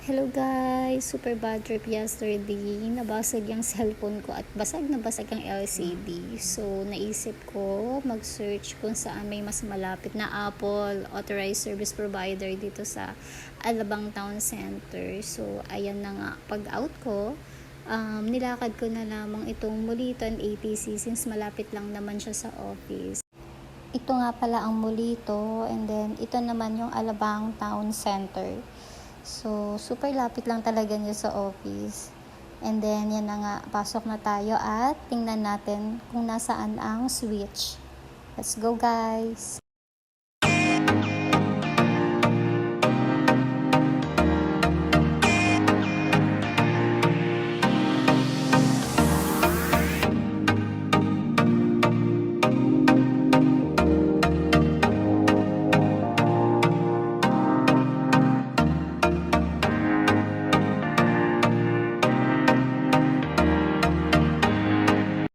Hello guys! Super bad trip yesterday. Nabasag yung cellphone ko at basag na basag ang LCD. So, naisip ko mag-search kung saan may mas malapit na Apple authorized service provider dito sa Alabang Town Center. So, ayan na nga. Pag-out ko, nilakad ko na lamang itong Muliton ATC since malapit lang naman siya sa office. Ito nga pala ang Mulito, and then ito naman yung Alabang Town Center. So, super lapit lang talaga niya sa office. And then, yan na nga, pasok na tayo at tingnan natin kung nasaan ang switch. Let's go guys!